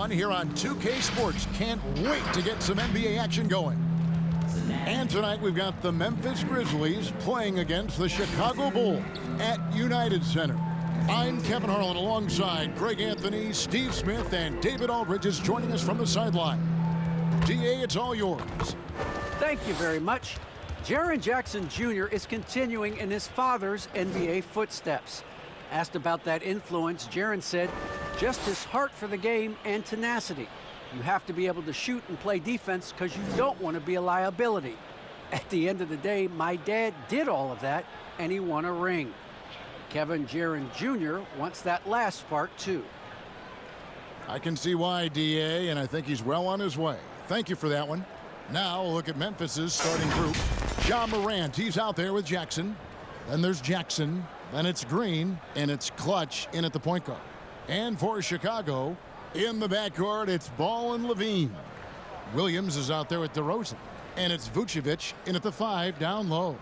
fun here on 2K Sports. Can't wait to get some NBA action going. And tonight we've got the Memphis Grizzlies playing against the Chicago Bulls at United Center. I'm Kevin Harlan alongside Greg Anthony, Steve Smith, and David Aldridge is joining us from the sideline. DA, it's all yours. Thank you very much. Jaren Jackson Jr. is continuing in his father's NBA footsteps. Asked about that influence, Jaren said, just his heart for the game and tenacity. You have to be able to shoot and play defense because you don't want to be a liability. At the end of the day, my dad did all of that, and he won a ring. Kevin Jaren Jr. wants that last part, too. I can see why, DA, and I think he's well on his way. Thank you for that one. Now we'll look at Memphis's starting group. Ja Morant, he's out there with Jackson. Then there's Jackson. Then it's Green, and it's Clutch in at the point guard. And for Chicago, in the backcourt, it's Ball and Levine. Williams is out there with DeRozan. And it's Vucevic in at the 5 down low.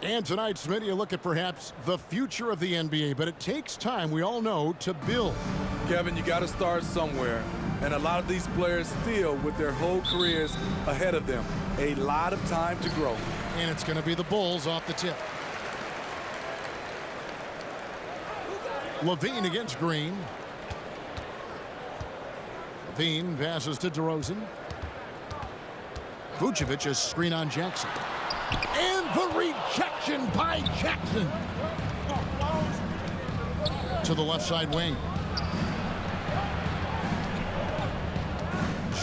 And tonight, Smitty, a look at perhaps the future of the NBA, but it takes time, we all know, to build. Kevin, you got to start somewhere. And a lot of these players still with their whole careers ahead of them. A lot of time to grow. And it's going to be the Bulls off the tip. Levine against Green. Levine passes to DeRozan. Vucevic is screen on Jackson. And the rejection by Jackson. To the left side wing.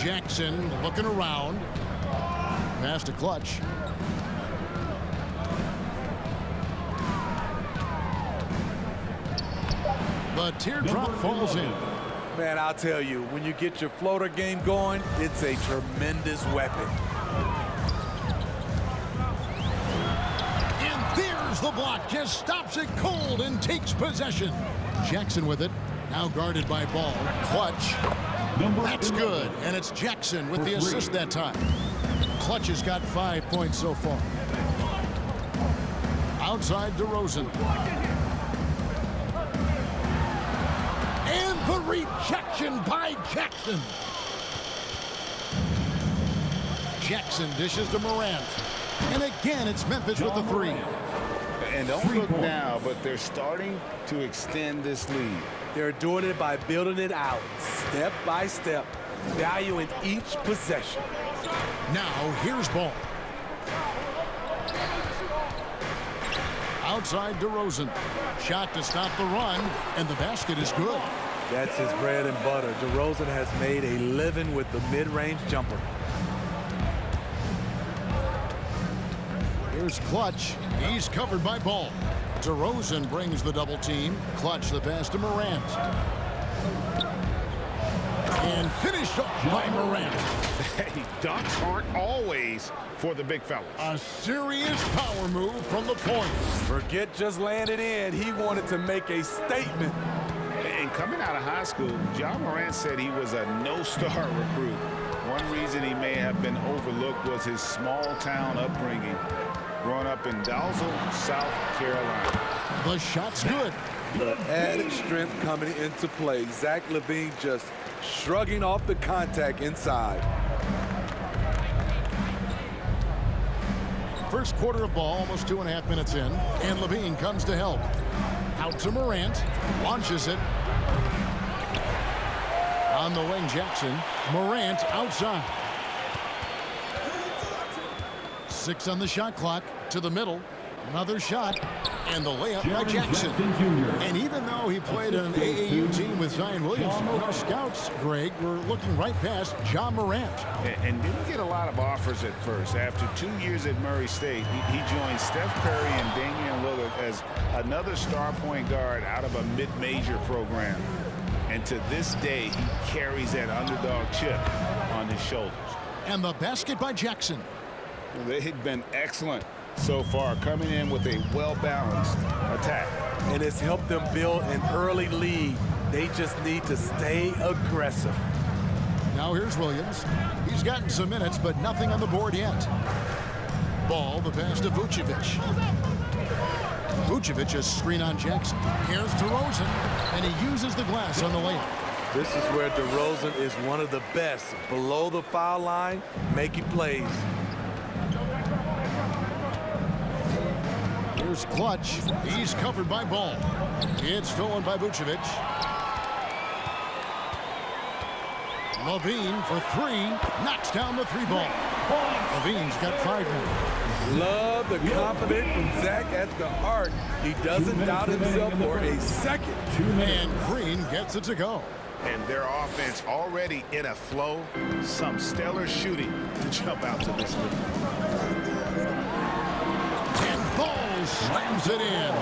Jackson looking around. Pass to Clutch. The teardrop falls in. Man, I'll tell you, when you get your floater game going, it's a tremendous weapon. And there's the block. Just stops it cold and takes possession. Jackson with it. Now guarded by Ball. Clutch. That's good. And it's Jackson with the assist that time. Clutch has got 5 points so far. Outside DeRozan. And the rejection by Jackson. Jackson dishes to Morant. And again, it's Memphis with the 3. And don't look now, but they're starting to extend this lead. They're doing it by building it out, step by step, valuing each possession. Now, here's Ball. Outside DeRozan. Shot to stop the run, and the basket is good. That's his bread and butter. DeRozan has made a living with the mid-range jumper. Here's Clutch. He's covered by Ball. DeRozan brings the double team. Clutch the pass to Morant. And finished off by Morant. Hey, dunks aren't always for the big fellas. A serious power move from the point. Forget just laying it in. He wanted to make a statement. And coming out of high school, Ja Morant said he was a no-star recruit. One reason he may have been overlooked was his small-town upbringing, growing up in Dalzell, South Carolina. The shot's good. The added strength coming into play. Zach LaVine just shrugging off the contact inside. First quarter of ball, almost 2.5 minutes in, and LaVine comes to help. Out to Morant, launches it. On the wing, Jackson. Morant outside. 6 on the shot clock, to the middle. Another shot, and the layup by Jackson. And even though he played on an AAU team with Zion Williamson, our scouts, Greg, were looking right past Ja Morant. And didn't get a lot of offers at first. After 2 years at Murray State, he joined Steph Curry and Damian Lillard as another star point guard out of a mid-major program. And to this day, he carries that underdog chip on his shoulders. And the basket by Jackson. Well, they've been excellent so far, coming in with a well-balanced attack. And it's helped them build an early lead. They just need to stay aggressive. Now here's Williams. He's gotten some minutes, but nothing on the board yet. Ball, the pass to Vucevic. Vucevic, a screen on Jackson. Here's DeRozan, and he uses the glass on the layup. This is where DeRozan is one of the best. Below the foul line, making plays. Here's Clutch. He's covered by Ball. It's stolen by Vucevic. Levine for three. Knocks down the three ball. Levine's got 5 now. Love the confidence from Zach at the arc. He doesn't doubt himself for a second. And Green gets it to go. And their offense already in a flow. Some stellar shooting to jump out to this lead. And Ball slams it in.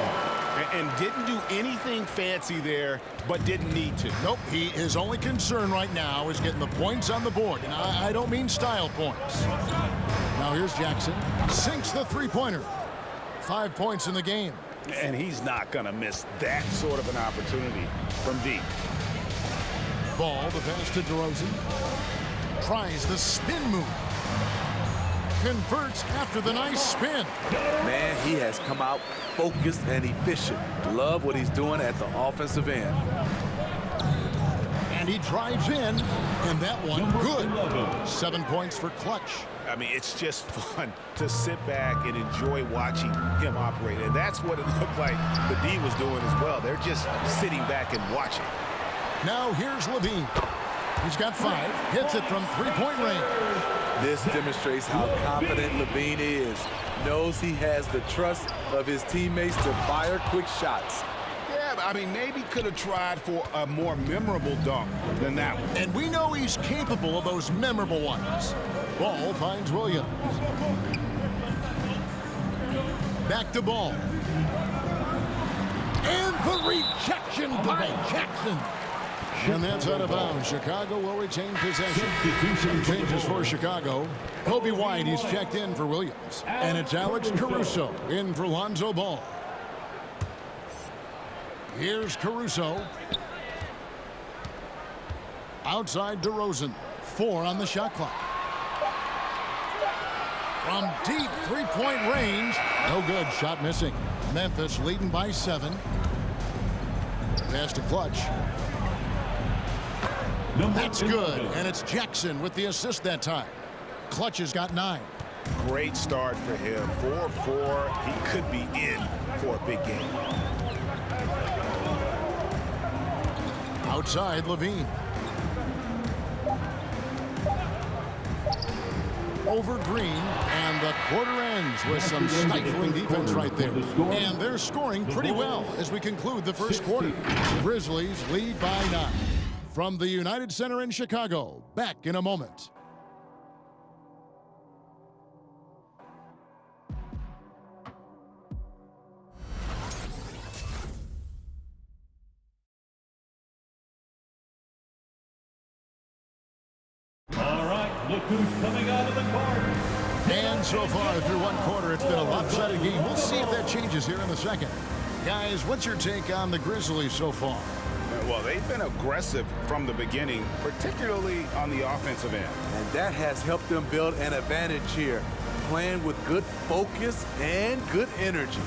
And didn't do anything fancy there, but didn't need to. Nope, his only concern right now is getting the points on the board. And I don't mean style points. Now here's Jackson. Sinks the three-pointer. 5 points in the game. And he's not going to miss that sort of an opportunity from deep. Ball, the pass to DeRozan. Tries the spin move. Converts after the nice spin. Man, he has come out focused and efficient. Love what he's doing at the offensive end. And he drives in, and that one good. 7 points for Clutch. I mean, it's just fun to sit back and enjoy watching him operate. And that's what it looked like the D was doing as well. They're just sitting back and watching. Now here's Levine. He's got 5. Hits it from three-point range. This demonstrates how confident Levine is. Knows he has the trust of his teammates to fire quick shots. Yeah, I mean, maybe could have tried for a more memorable dunk than that one. And we know he's capable of those memorable ones. Ball finds Williams. Back to Ball. And the rejection by Jackson. And that's out of bounds. Chicago will retain possession. Some changes for Chicago. Kobe White, he's checked in for Williams. And it's Alex Caruso in for Lonzo Ball. Here's Caruso. Outside DeRozan. 4 on the shot clock. From deep three-point range. No good. Shot missing. Memphis leading by 7. Pass to Clutch. That's good, and it's Jackson with the assist that time. Clutch has got 9. Great start for him. 4-4. He could be in for a big game. Outside, Levine. Over Green, and the quarter ends with some stifling defense right there. And they're scoring pretty well as we conclude the first quarter. Grizzlies lead by 9. From the United Center in Chicago, back in a moment. All right, look who's coming out of the guard. And so far through one quarter, it's been a lopsided game. We'll see if that changes here in the second. Guys, what's your take on the Grizzlies so far? Well, they've been aggressive from the beginning, particularly on the offensive end. And that has helped them build an advantage here, playing with good focus and good energy.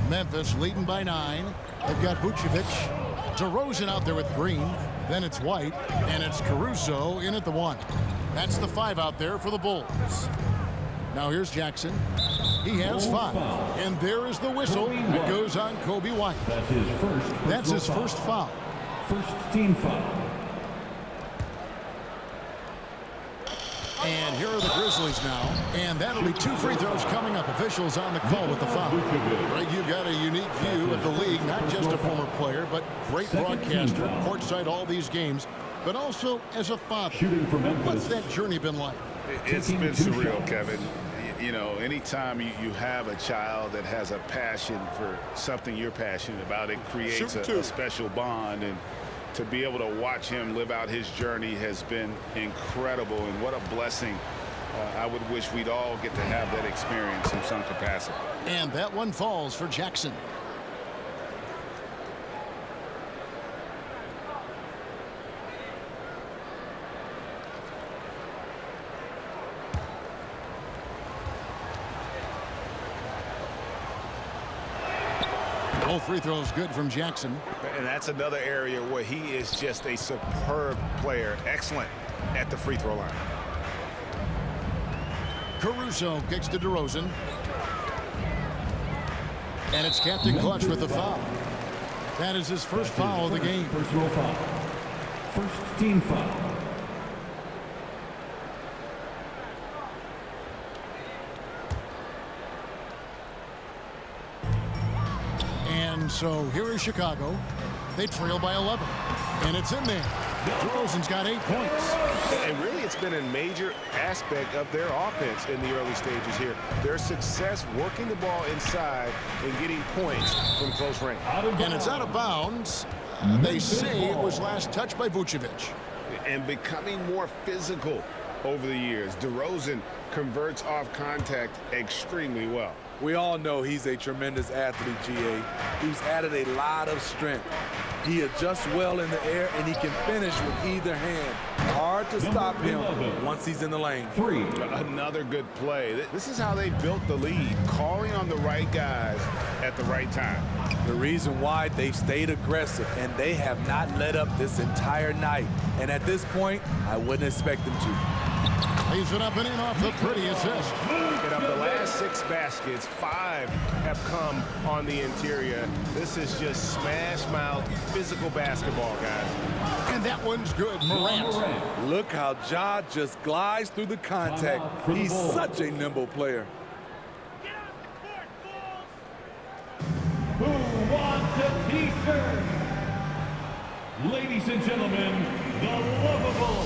Memphis leading by 9. They've got Vucevic. DeRozan out there with Green. Then it's White, and it's Caruso in at the 1. That's the 5 out there for the Bulls. Now here's Jackson. He has 5. And there is the whistle. It goes on Kobe White. That's his first foul. First team foul. And here are the Grizzlies now. And that'll be 2 free throws coming up. Officials on the call with the foul. Right, you've got a unique view of the league, not just a former player, but great broadcaster, courtside all these games, but also as a father. What's that journey been like? It's been surreal, Kevin. You know, anytime you have a child that has a passion for something you're passionate about, it creates a special bond. And to be able to watch him live out his journey has been incredible. And what a blessing. I would wish we'd all get to have that experience in some capacity. And that one falls for Jackson. Both free throws good from Jackson. And that's another area where he is just a superb player. Excellent at the free throw line. Caruso kicks to DeRozan. And it's Captain Clutch with the foul. That is his first foul of the game. Personal foul. First team foul. And so here is Chicago. They trail by 11. And it's in there. DeRozan's got 8 points. And really, it's been a major aspect of their offense in the early stages here. Their success working the ball inside and getting points from close range. And it's out of bounds. They say it was last touched by Vucevic. And becoming more physical over the years. DeRozan converts off contact extremely well. We all know he's a tremendous athlete, GA. He's added a lot of strength. He adjusts well in the air, and he can finish with either hand. Hard to stop him once he's in the lane. Another good play. This is how they built the lead, calling on the right guys at the right time. The reason why they've stayed aggressive, and they have not let up this entire night. And at this point, I wouldn't expect them to. Leaves it up and in off the pretty assist. And of the last 6 baskets, 5 have come on the interior. This is just smash mouth physical basketball, guys. And that one's good. Morant. Look how Ja just glides through the contact. He's such a nimble player. Who wants a t-shirt? Ladies and gentlemen, the lovable.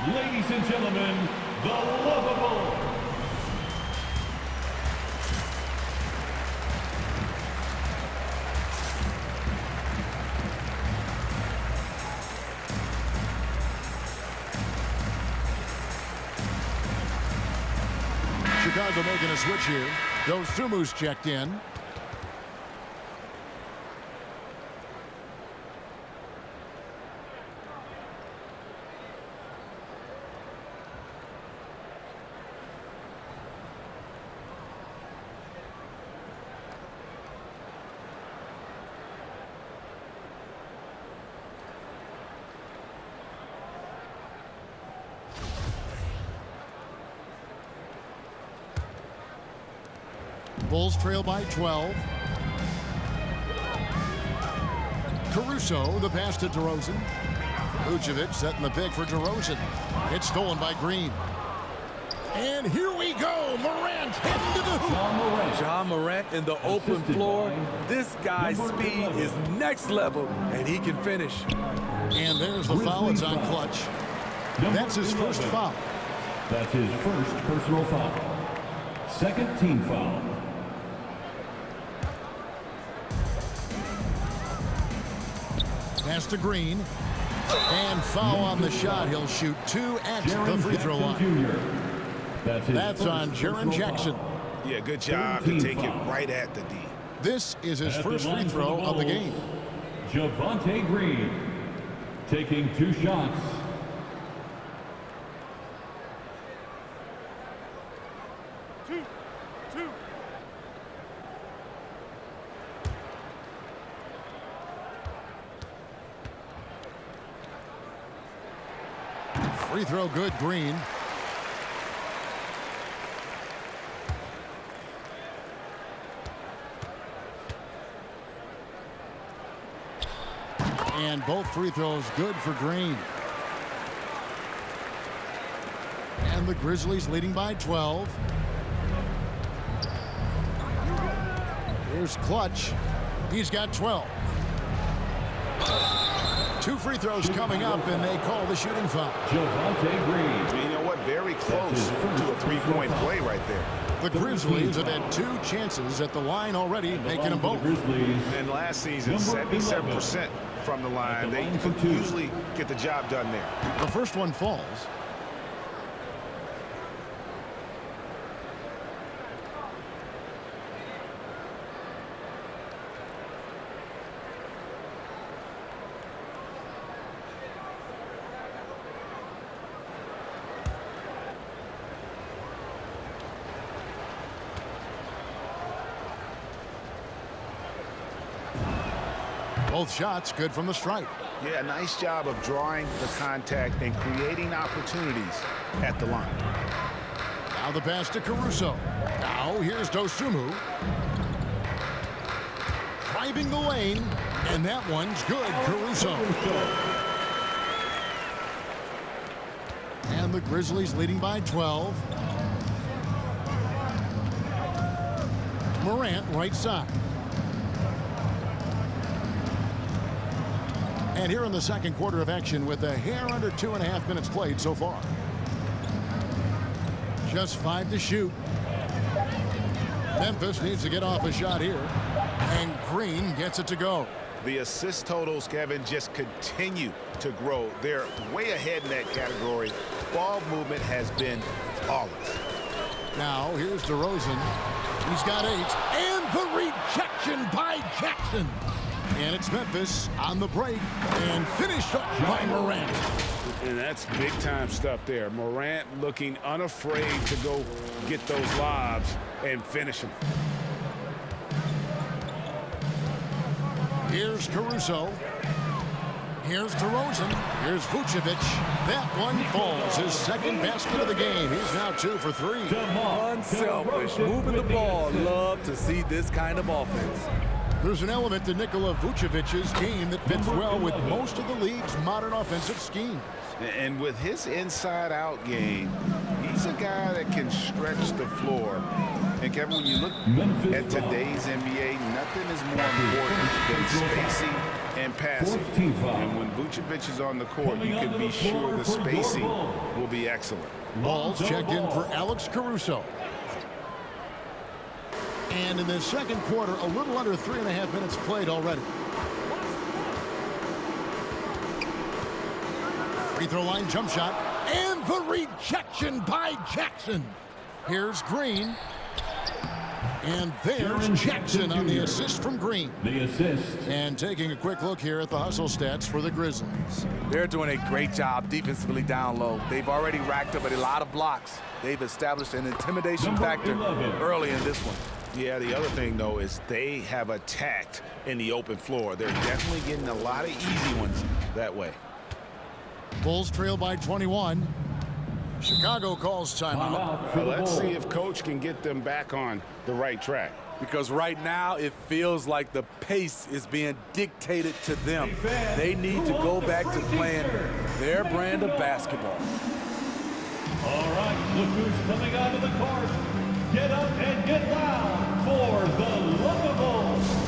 Ladies and gentlemen, the lovable. Chicago making a switch here. Dosumu's checked in. Bulls trail by 12. Caruso, the pass to DeRozan. Vucevic setting the pick for DeRozan. It's stolen by Green. And here we go. Morant heading to the hoop. Ja Morant in the open floor. This guy's speed is next level, and he can finish. And there's the foul. It's on Clutch. That's his first foul. That's his first personal foul. Second team foul. Pass to Green. And foul on the shot. He'll shoot 2 at the free throw line. That's on Jaren Jackson. Yeah, good job to take it right at the D. This is his first free throw of the game. Javonte Green taking 2 shots. Free throw good, Green. And both free throws good for Green. And the Grizzlies leading by 12. Here's Clutch. He's got 12. 2 free throws coming up, and they call the shooting foul. Javonte Green. You know what? Very close to a three-point play right there. The Grizzlies have had 2 chances at the line already, making them both. And last season, 77% from the line. They usually get the job done there. The first one falls. Both shots good from the stripe. Yeah, nice job of drawing the contact and creating opportunities at the line. Now the pass to Caruso. Now here's Dosunmu. Driving the lane, and that one's good, Caruso. And the Grizzlies leading by 12. Morant right side. And here in the second quarter of action with a hair under 2.5 minutes played so far. Just 5 to shoot. Memphis needs to get off a shot here. And Green gets it to go. The assist totals, Kevin, just continue to grow. They're way ahead in that category. Ball movement has been flawless. Now here's DeRozan. He's got 8. And the rejection by Jackson. And it's Memphis on the break and finished up by Morant. And that's big-time stuff there. Morant looking unafraid to go get those lobs and finish them. Here's Caruso. Here's DeRozan. Here's Vucevic. That one falls. His second basket of the game. He's now 2 for 3. Unselfish, moving the ball. Love to see this kind of offense. There's an element to Nikola Vucevic's game that fits well with most of the league's modern offensive schemes. And with his inside-out game, he's a guy that can stretch the floor. And Kevin, when you look at today's NBA, nothing is more important than spacing and passing. And when Vucevic is on the court, you can be sure the spacing will be excellent. Balls checked in for Alex Caruso. And in the second quarter, a little under 3.5 minutes played already. Free throw line jump shot. And the rejection by Jackson. Here's Green. And there's Jackson on the assist from Green. The assist. And taking a quick look here at the hustle stats for the Grizzlies. They're doing a great job defensively down low. They've already racked up a lot of blocks. They've established an intimidation factor early in this one. Yeah, the other thing, though, is they have attacked in the open floor. They're definitely getting a lot of easy ones that way. Bulls trail by 21. Chicago calls timeout. Let's see if Coach can get them back on the right track. Because right now it feels like the pace is being dictated to them. They need to go back to playing their brand of basketball. All right, look who's coming out of the court. Get up and get loud for the Lavables.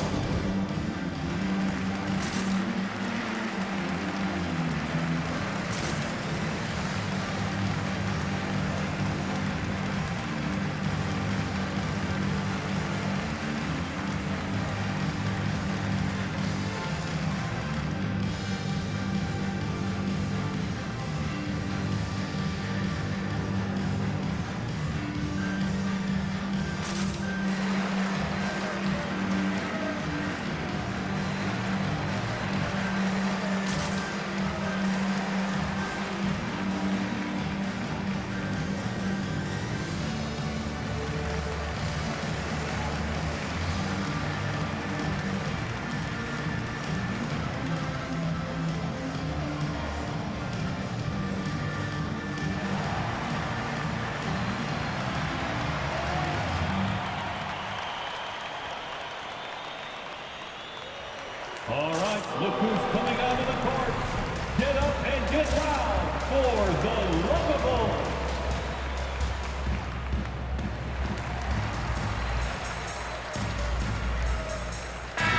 All right, look who's coming out of the foul for the lovable.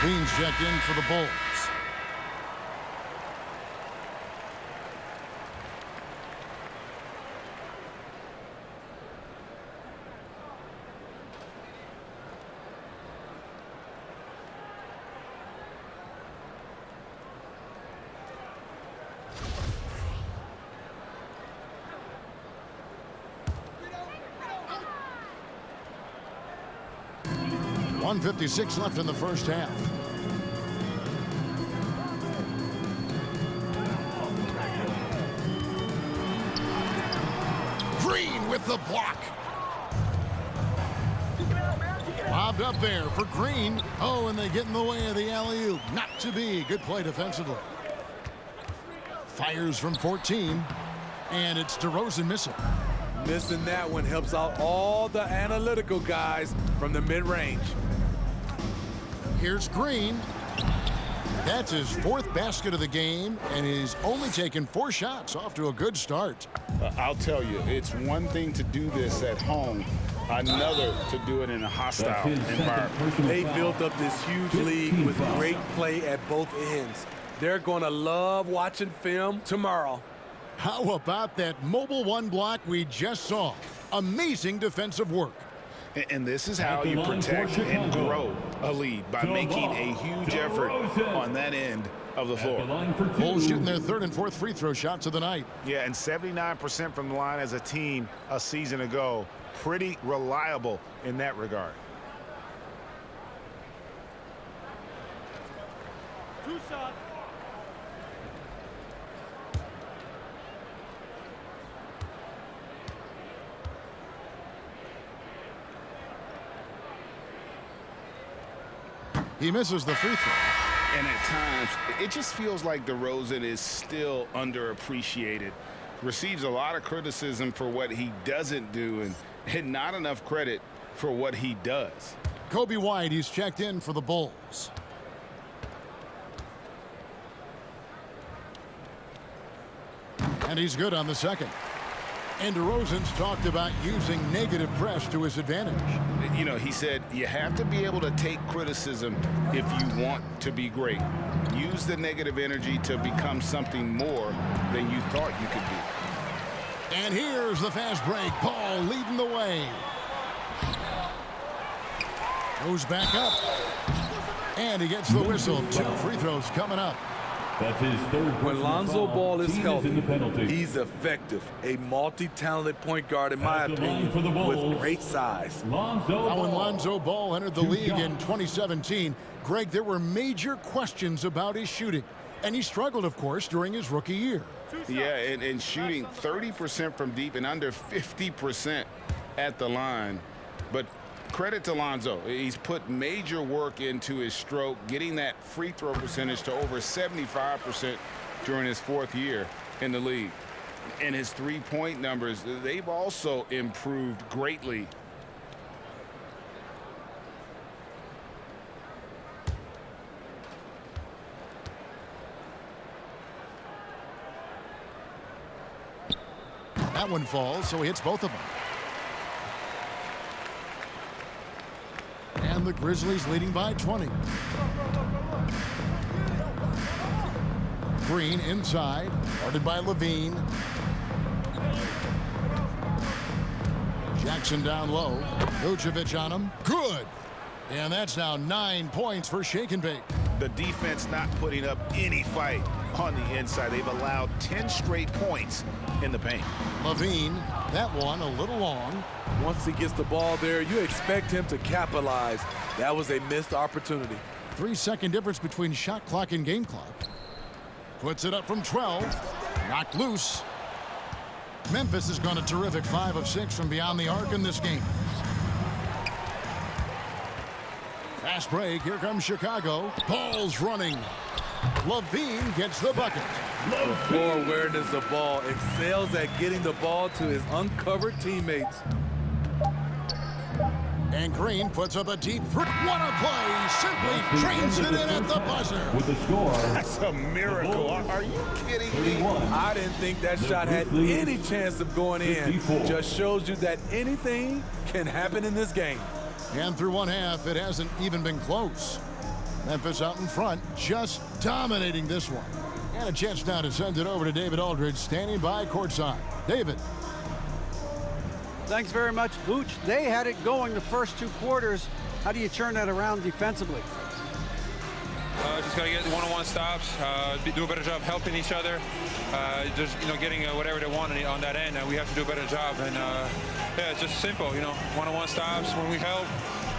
Beans checked in for the Bulls. .156 left in the first half. Green with the block. Lobbed up there for Green. Oh, and they get in the way of the alley-oop. Not to be. Good play defensively. Fires from 14. And it's DeRozan missing. Missing that one helps out all the analytical guys from the mid-range. Here's Green. That's his 4th basket of the game, and he's only taken 4 shots. Off to a good start. I'll tell you, it's one thing to do this at home, another to do it in a hostile environment. They built up this huge lead with great play at both ends. They're going to love watching film tomorrow. How about that mobile one block we just saw? Amazing defensive work. And this is how you protect and grow a lead, by making a huge effort on that end of the floor. Bulls shooting their 3rd and 4th free throw shots of the night. Yeah, and 79% from the line as a team a season ago. Pretty reliable in that regard. Two shots. He misses the free throw. And at times, it just feels like DeRozan is still underappreciated. Receives a lot of criticism for what he doesn't do and not enough credit for what he does. Kobe White, he's checked in for the Bulls. And he's good on the second. And DeRozan's talked about using negative press to his advantage. You know, he said you have to be able to take criticism if you want to be great. Use the negative energy to become something more than you thought you could be. And here's the fast break. Paul leading the way. Goes back up. And he gets the whistle. 2 free throws coming up. That's his 3rd. When Lonzo Ball is healthy, penalty. he's effective. A multi-talented point guard, in my opinion, with great size. Now, when Lonzo Ball entered the league in 2017, Greg, there were major questions about his shooting. And he struggled, of course, during his rookie year. Yeah, and shooting 30% from deep and under 50% at the line. But credit to Lonzo. He's put major work into his stroke, getting that free throw percentage to over 75% during his 4th year in the league. And his three-point numbers, they've also improved greatly. That one falls, so he hits both of them. And the Grizzlies leading by 20. Green inside, guarded by Levine. Jackson down low. Vucevic on him. Good. And that's now 9 points for Shake and Bake. The defense not putting up any fight on the inside. They've allowed 10 straight points in the paint. Levine, that one a little long. Once he gets the ball there, you expect him to capitalize. That was a missed opportunity. 3-second difference between shot clock and game clock. Puts it up from 12. Knocked loose. Memphis has gone a terrific 5 of 6 from beyond the arc in this game. Fast break. Here comes Chicago. Ball's running. Levine gets the bucket. The floor awareness of ball, excels at getting the ball to his uncovered teammates. And Green puts up a deep what a play. Simply trains it in at the buzzer. With the score. That's a miracle. Are you kidding me? I didn't think that shot had any chance of going in. Just shows you that anything can happen in this game. And through one half, it hasn't even been close. Memphis out in front, just dominating this one. And a chance now to send it over to David Aldridge, standing by courtside. David. Thanks very much, Vooch. They had it going the first 2 quarters. How do you turn that around defensively? Just got to get one-on-one stops, do a better job helping each other, just, getting whatever they want on that end, and we have to do a better job. And, yeah, it's just simple, one-on-one stops when we help.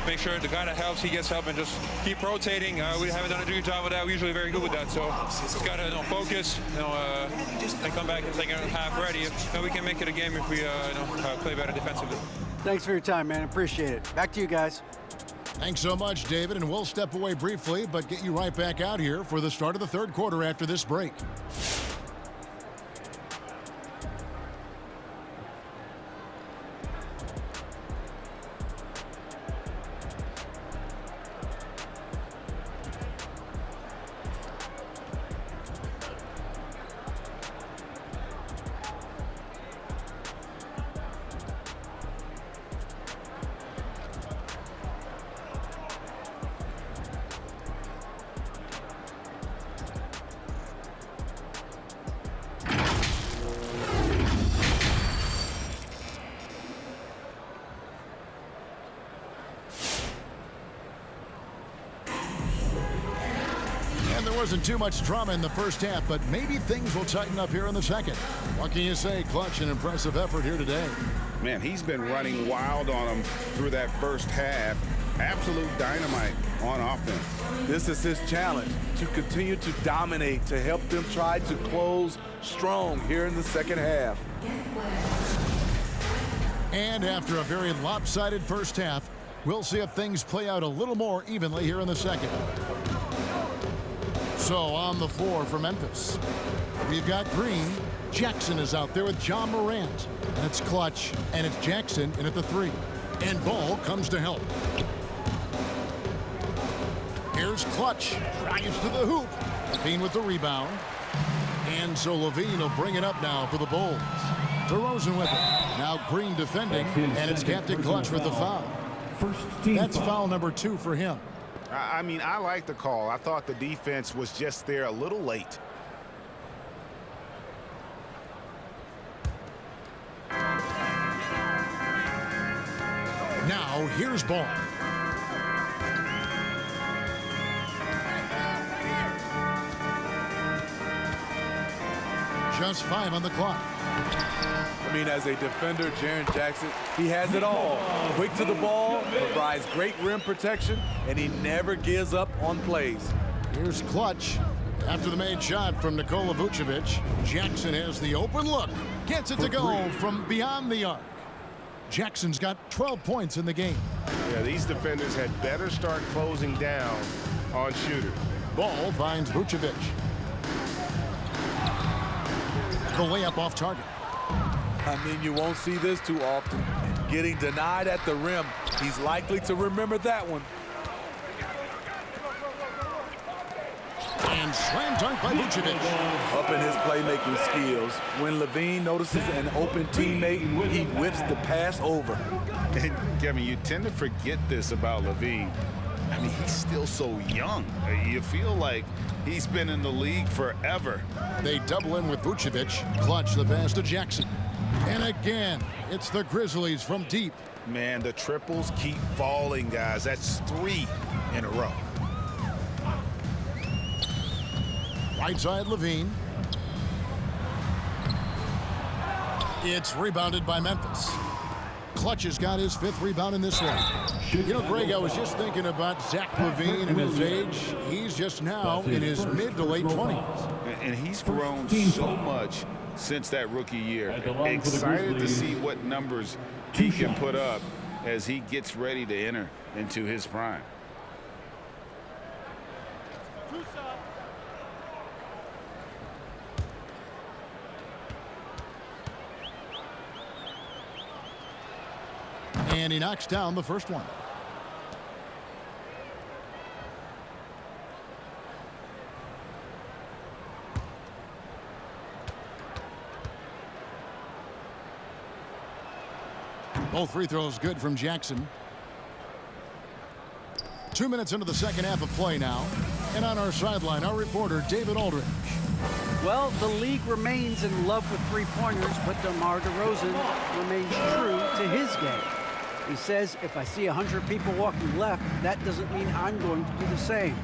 Make sure the guy that helps, he gets help, and just keep rotating. We haven't done a good job with that. We're usually very good with that. So just got to focus, and come back and second half ready. We can make it a game if we play better defensively. Thanks for your time, man. Appreciate it. Back to you guys. Thanks so much, David, and we'll step away briefly, but get you right back out here for the start of the third quarter after this break. There wasn't too much drama in the first half, but maybe things will tighten up here in the second. What can you say? Clutch and impressive effort here today. Man, he's been running wild on them through that first half. Absolute dynamite on offense. This is his challenge, to continue to dominate, to help them try to close strong here in the second half. And after a very lopsided first half, we'll see if things play out a little more evenly here in the second. So on the floor for Memphis, we've got Green. Jackson is out there with John Morant. And it's Clutch, and it's Jackson in at the 3. And Ball comes to help. Here's Clutch, drives to the hoop. Levine with the rebound. And so Levine will bring it up now for the Bulls. DeRozan with it. Now Green defending, and it's Captain Clutch with the foul. That's foul number 2 for him. I mean, I like the call. I thought the defense was just there a little late. Now, here's Ball. Just 5 on the clock. I mean, as a defender, Jaren Jackson, he has it all. Quick to the ball, provides great rim protection, and he never gives up on plays. Here's Clutch. After the made shot from Nikola Vucevic, Jackson has the open look. Gets it to go from beyond the arc. Jackson's got 12 points in the game. Yeah, these defenders had better start closing down on shooters. Ball finds Vucevic. The layup off target. I mean, you won't see this too often. Getting denied at the rim. He's likely to remember that one. And slam dunk by Vucevic. Up in his playmaking skills. When Levine notices an open teammate, he whips the pass over. And Kevin, you tend to forget this about Levine. I mean, he's still so young. You feel like he's been in the league forever. They double in with Vucevic. Clutch the pass to Jackson. And again, it's the Grizzlies from deep. Man, the triples keep falling, guys. That's 3 in a row. Right side, Levine. It's rebounded by Memphis. Clutch has got his 5th rebound in this one. You know, Greg, I was just thinking about Zach LaVine and his age. He's just now in his mid to late 20s. And he's grown so much since that rookie year. Excited to see what numbers he can put up as he gets ready to enter into his prime. And he knocks down the first one. Both free throws good from Jackson. 2 minutes into the second half of play now. And on our sideline, our reporter, David Aldridge. Well, the league remains in love with three-pointers, but DeMar DeRozan remains true to his game. He says, if I see 100 people walking left, that doesn't mean I'm going to do the same.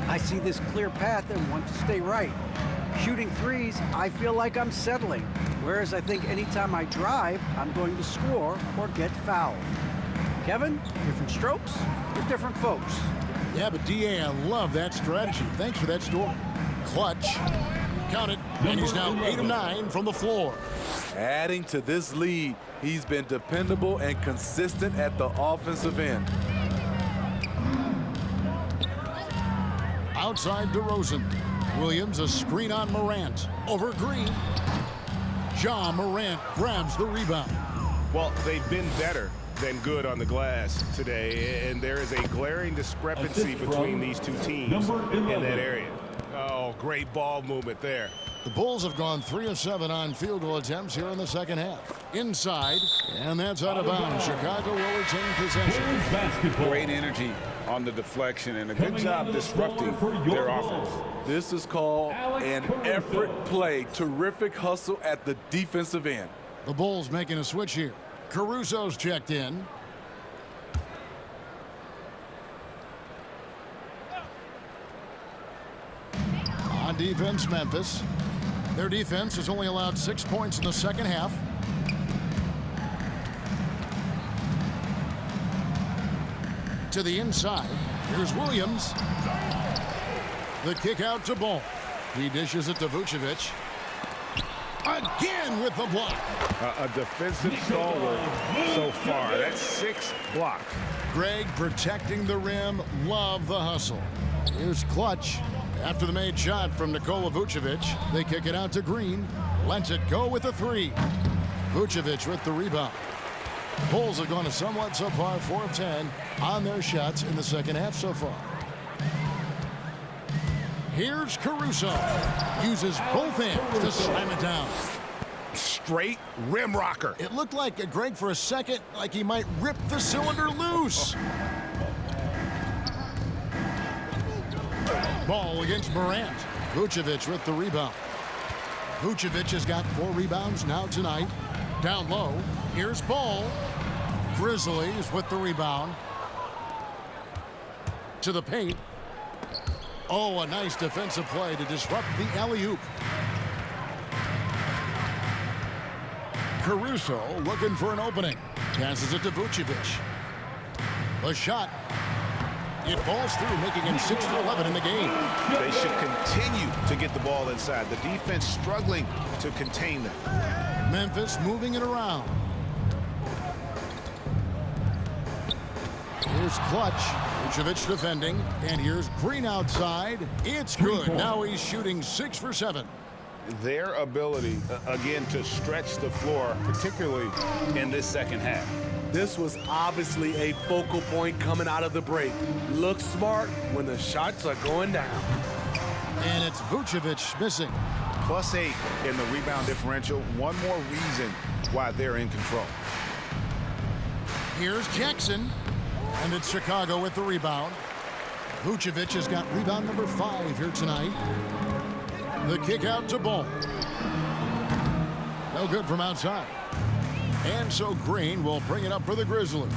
I see this clear path and want to stay right. Shooting threes, I feel like I'm settling, whereas I think anytime I drive, I'm going to score or get fouled. Kevin, different strokes for different folks. Yeah, but D.A., I love that strategy. Thanks for that story. Clutch. Count it. And he's now 8 of 9 from the floor. Adding to this lead, he's been dependable and consistent at the offensive end. Outside DeRozan. Williams, a screen on Morant. Over Green. Ja Morant grabs the rebound. Well, they've been better than good on the glass today, and there is a glaring discrepancy between these two teams in that area. Oh, great ball movement there. The Bulls have gone 3 of 7 on field goal attempts here in the second half. Inside, and that's out of bounds. Chicago will retain possession. Great energy on the deflection and a good job disrupting their offense. This is called an effort play. Terrific hustle at the defensive end. The Bulls making a switch here. Caruso's checked in. On defense, Memphis. Their defense has only allowed 6 points in the second half. To the inside. Here's Williams. The kick out to Ball. He dishes it to Vucevic. Again with the block. A defensive stalwart so far. That's 6 blocks. Greg protecting the rim. Love the hustle. Here's Clutch. After the made shot from Nikola Vucevic, they kick it out to Green. Lets it go with a 3. Vucevic with the rebound. Bulls have gone a somewhat subpar 4 of 10 on their shots in the second half so far. Here's Caruso. Uses both hands to slam it down. Straight rim rocker. It looked like, Greg, for a second, like he might rip the cylinder loose. Ball against Morant. Vucevic with the rebound. Vucevic has got 4 rebounds now tonight. Down low. Here's Ball. Grizzlies with the rebound. To the paint. Oh, a nice defensive play to disrupt the alley-oop. Caruso looking for an opening. Passes it to Vucevic. The shot. It falls through, making him 6 for 11 in the game. They should continue to get the ball inside. The defense struggling to contain them. Memphis moving it around. Here's Clutch. Vucevic defending. And here's Green outside. It's good. Now he's shooting 6 for 7. Their ability, again, to stretch the floor, particularly in this second half. This was obviously a focal point coming out of the break. Look smart when the shots are going down. And it's Vucevic missing. +8 in the rebound differential. One more reason why they're in control. Here's Jackson. And it's Chicago with the rebound. Vucevic has got rebound number 5 here tonight. The kick out to Ball. No good from outside. And so Green will bring it up for the Grizzlies.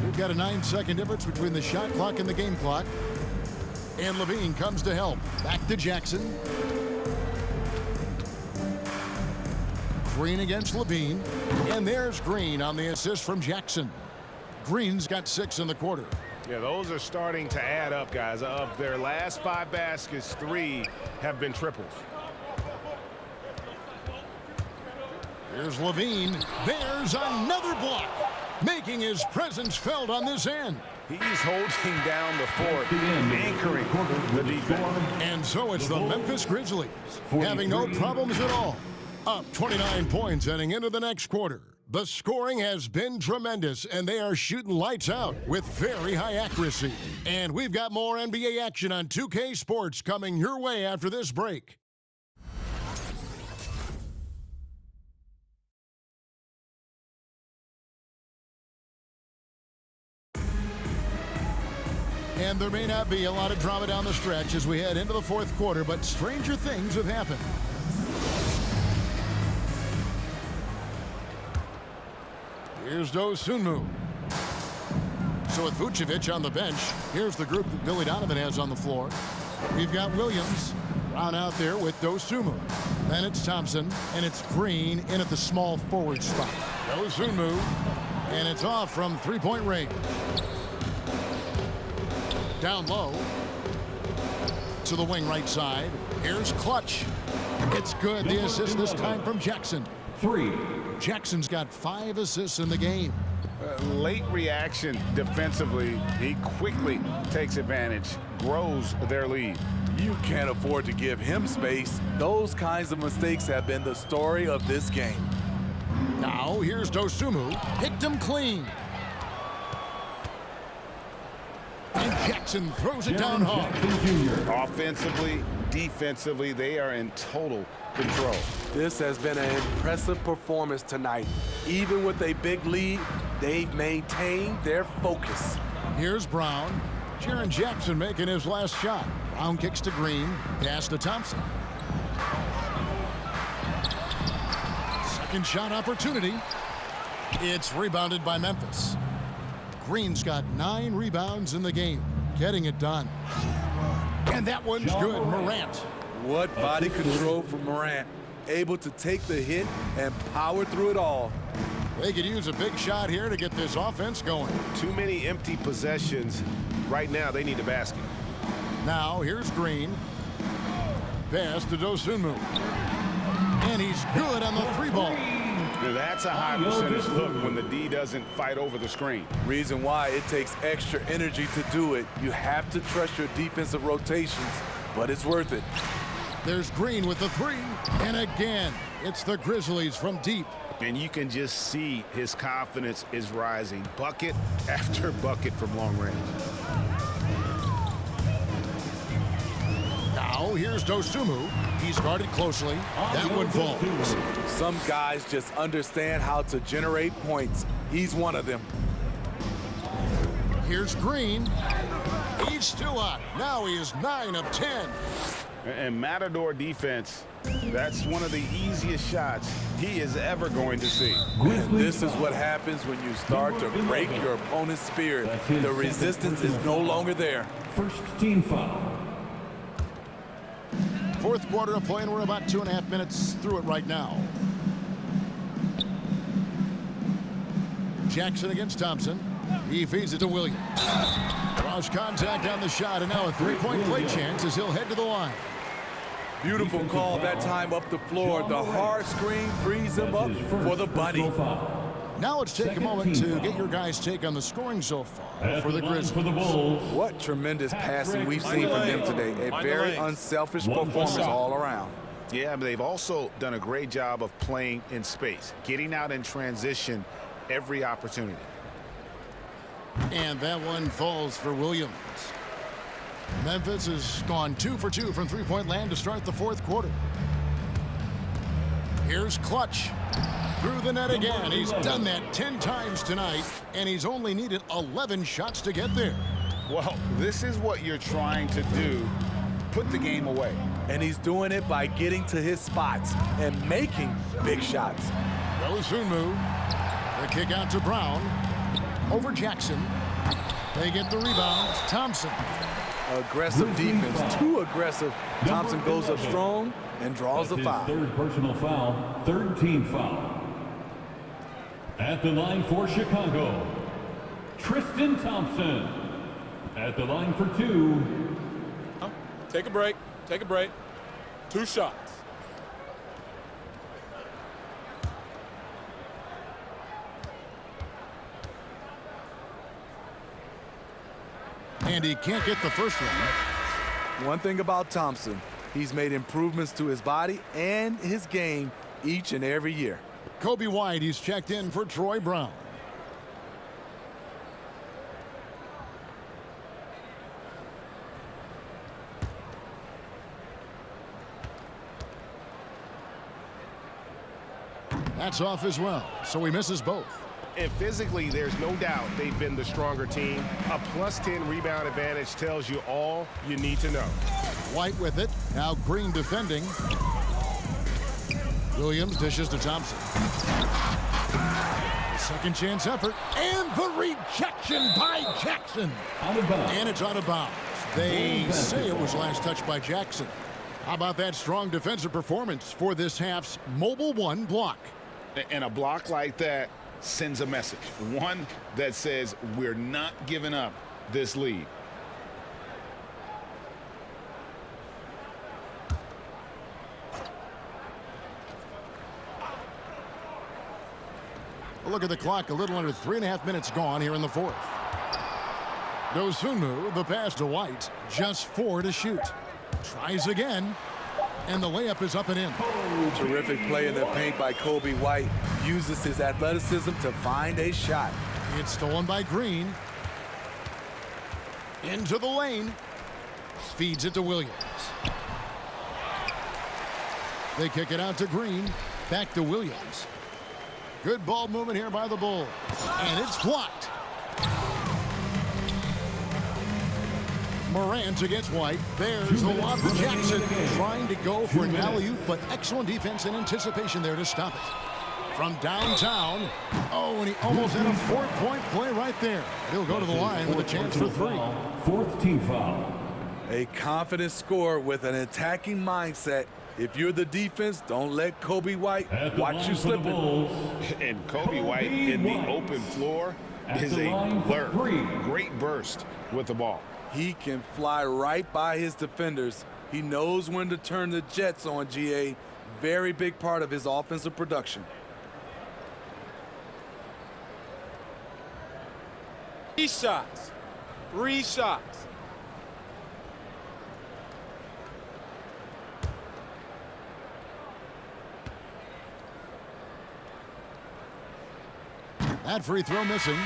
We've got a 9-second difference between the shot clock and the game clock. And Levine comes to help. Back to Jackson. Green against Levine. And there's Green on the assist from Jackson. Green's got 6 in the quarter. Yeah, those are starting to add up, guys. Of their last 5 baskets, 3 have been triples. Here's Levine. There's another block. Making his presence felt on this end. He's holding down the fort, anchoring the defense. And so it's the Memphis Grizzlies, having no problems at all. Up 29 points heading into the next quarter. The scoring has been tremendous, and they are shooting lights out with very high accuracy. And we've got more NBA action on 2K Sports coming your way after this break. And there may not be a lot of drama down the stretch as we head into the fourth quarter, but stranger things have happened. Here's Dosunmu. So with Vucevic on the bench, here's the group that Billy Donovan has on the floor. We've got Williams, Brown out there with Dosunmu. Then it's Thompson, and it's Green in at the small forward spot. Dosunmu, and it's off from three-point range. Down low to the wing right side. Here's Clutch. It's good. The assist this time from Jackson. 3. Jackson's got 5 assists in the game. Late reaction defensively. He quickly takes advantage, grows their lead. You can't afford to give him space. Those kinds of mistakes have been the story of this game. Now here's Dosunmu. Picked him clean. And Jackson throws it down hard. Offensively, defensively, they are in total control. This has been an impressive performance tonight. Even with a big lead, they've maintained their focus. Here's Brown. Jaren Jackson making his last shot. Brown kicks to Green. Pass to Thompson. Second shot opportunity. It's rebounded by Memphis. Green's got 9 rebounds in the game. Getting it done. And that one's good. Morant. What body control from Morant. Able to take the hit and power through it all. They could use a big shot here to get this offense going. Too many empty possessions. Right now, they need a basket. Now, here's Green. Pass to Dosunmu. And he's good on the 3-ball. Now that's a high percentage look when the D doesn't fight over the screen. Reason why it takes extra energy to do it. You have to trust your defensive rotations, but it's worth it. There's Green with the 3. And again, it's the Grizzlies from deep. And you can just see his confidence is rising. Bucket after bucket from long range. Now, here's Dosunmu. He's guarded closely. That one falls. Some guys just understand how to generate points. He's one of them. Here's Green. He's still up. Now he is 9 of 10. And Matador defense, that's one of the easiest shots he is ever going to see. And this is what happens when you start to break your opponent's spirit. The resistance is no longer there. First team foul. Fourth quarter of play, and we're about 2.5 minutes through it right now. Jackson against Thompson. He feeds it to Williams. Draws contact on the shot, and now a 3-point play chance as he'll head to the line. Beautiful call that time up the floor. The hard screen frees him up for the bunny. Now let's take a moment to get your guys' take on the scoring so far for the Grizzlies. What tremendous passing we've seen from them today. A very unselfish performance all around. Yeah, but they've also done a great job of playing in space, getting out in transition every opportunity. And that one falls for Williams. Memphis has gone 2 for 2 from three-point land to start the fourth quarter. Here's Clutch. Through the net again. He's done that 10 times tonight, and he's only needed 11 shots to get there. Well, this is what you're trying to do. Put the game away. And he's doing it by getting to his spots and making big shots. Dosunmu. The kick out to Brown. Over Jackson. They get the rebound. Thompson. Aggressive defense. Too aggressive. Thompson goes up strong and draws the foul. Third personal foul. Third team foul. At the line for Chicago, Tristan Thompson. At the line for 2. Take a break. Take a break. 2 shots. And he can't get the first one. One thing about Thompson, he's made improvements to his body and his game each and every year. Kobe White, he's checked in for Troy Brown. That's off as well, so he misses both. And physically, there's no doubt they've been the stronger team. A +10 rebound advantage tells you all you need to know. White with it. Now Green defending. Williams dishes to Thompson. Second chance effort. And the rejection by Jackson. Out of bounds. And it's out of bounds. They say it was last touched by Jackson. How about that strong defensive performance for this half's Mobile One block? And a block like that sends a message. One that says we're not giving up this lead. Look at the clock, a little under 3.5 minutes gone here in the fourth. Dosunmu, the pass to White, just 4 to shoot. Tries again, and the layup is up and in. Terrific play in the paint by Kobe White. Uses his athleticism to find a shot. It's stolen by Green. Into the lane. Feeds it to Williams. They kick it out to Green. Back to Williams. Good ball movement here by the Bulls. And it's blocked. Morant against White. There's the lob for Jackson. Trying to go for an alley-oop, but excellent defense and anticipation there to stop it. From downtown. Oh, and he almost had a 4-point play right there. He'll go to the line with a chance for 3. Fourth team foul. A confident scorer with an attacking mindset. If you're the defense, don't let Kobe White watch you slipping. And Kobe White in the open floor is a blur. Great burst with the ball. He can fly right by his defenders. He knows when to turn the Jets on, GA. Very big part of his offensive production. 3 shots. 3 shots. That free throw missing.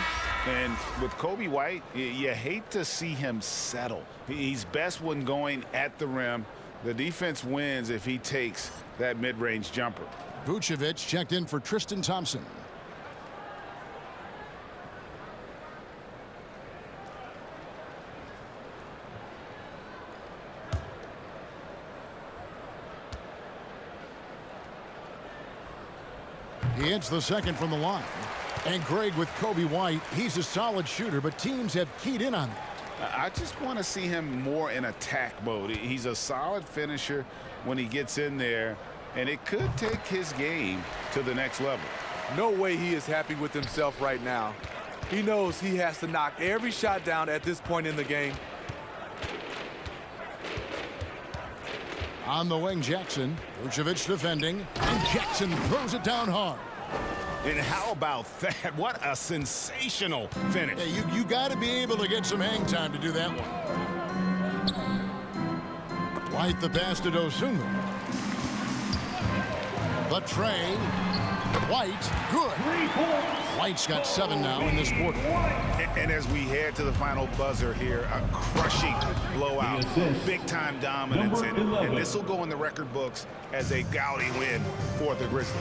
And with Kobe White, you hate to see him settle. He's best when going at the rim. The defense wins if he takes that mid-range jumper. Vucevic checked in for Tristan Thompson. He hits the second from the line. And Greg, with Kobe White, he's a solid shooter, but teams have keyed in on that. I just want to see him more in attack mode. He's a solid finisher when he gets in there, and it could take his game to the next level. No way he is happy with himself right now. He knows he has to knock every shot down at this point in the game. On the wing, Jackson. Vucevic defending, and Jackson throws it down hard. And how about that? What a sensational finish. Yeah, you got to be able to get some hang time to do that one. White the pass to Dosunmu. The tray. White, good. White's got 7 now in this quarter. And as we head to the final buzzer here, a crushing blowout, big-time dominance, and this will go in the record books as a gaudy win for the Grizzlies.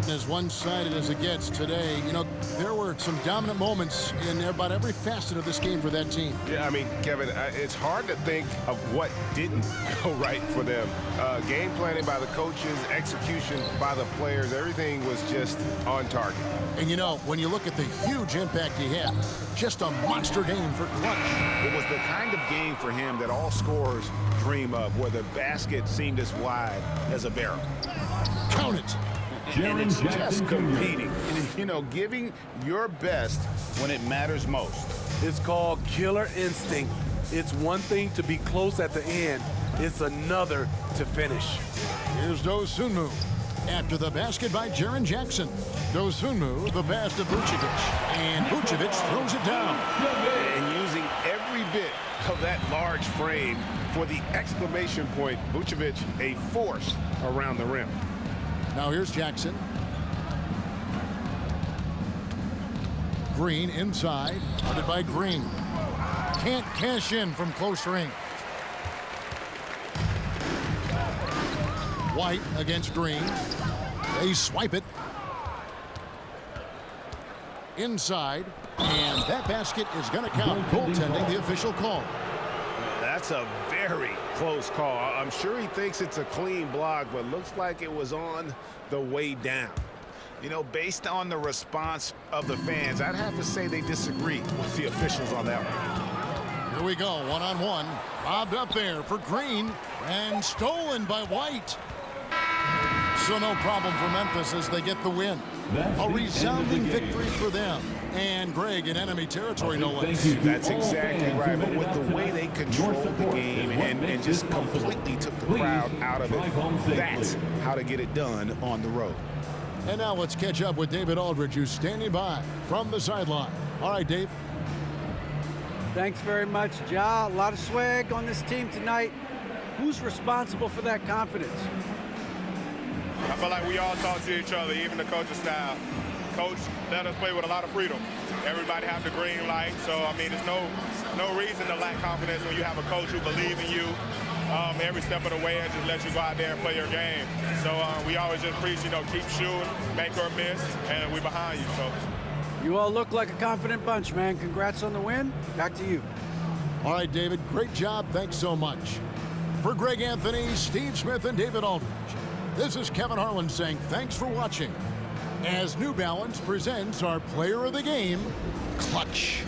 As one-sided as it gets today, you know, there were some dominant moments in about every facet of this game for that team. Yeah, I mean, Kevin, it's hard to think of what didn't go right for them. Game planning by the coaches, execution by the players, everything was just on target. And, you know, when you look at the huge impact he had, just a monster game for clutch. It was the kind of game for him that all scorers dream of, where the basket seemed as wide as a barrel. Count it. And it's just competing. You know, giving your best when it matters most. It's called killer instinct. It's one thing to be close at the end. It's another to finish. Here's Dosunmu. After the basket by Jaren Jackson. Dosunmu, the pass to Vucevic. And Vucevic throws it down. And using every bit of that large frame for the exclamation point, Vucevic, a force around the rim. Now here's Jackson. Green inside. Guarded by Green. Can't cash in from close range. White against Green. They swipe it. inside, and that basket is going to count. Goaltending, the official call. That's a very close call. I'm sure he thinks it's a clean block, but looks like it was on the way down. You know, based on the response of the fans, I'd have to say they disagree with the officials on that one. Here we go, one-on-one. Bobbed up there for Green, and stolen by White. So no problem for Memphis as they get the win. A resounding victory for them. And Greg in enemy territory, no less. That's exactly right. But with the way they controlled the game and just completely took the crowd out of it, that's how to get it done on the road. And now let's catch up with David Aldridge, who's standing by from the sideline. All right, Dave. Thanks very much, Ja. A lot of swag on this team tonight. Who's responsible for that confidence? I feel like we all talk to each other, even the coaching staff. Coach let us play with a lot of freedom. Everybody have the green light, so I mean, there's no reason to lack confidence when you have a coach who believes in you every step of the way and just let you go out there and play your game. So we always just preach, you know, keep shooting, make or miss, and we're behind you. So you all look like a confident bunch, man. Congrats on the win. Back to you. All right, David, great job. Thanks so much. For Greg Anthony, Steve Smith, and David Aldridge, this is Kevin Harlan saying thanks for watching as New Balance presents our player of the game, Clutch.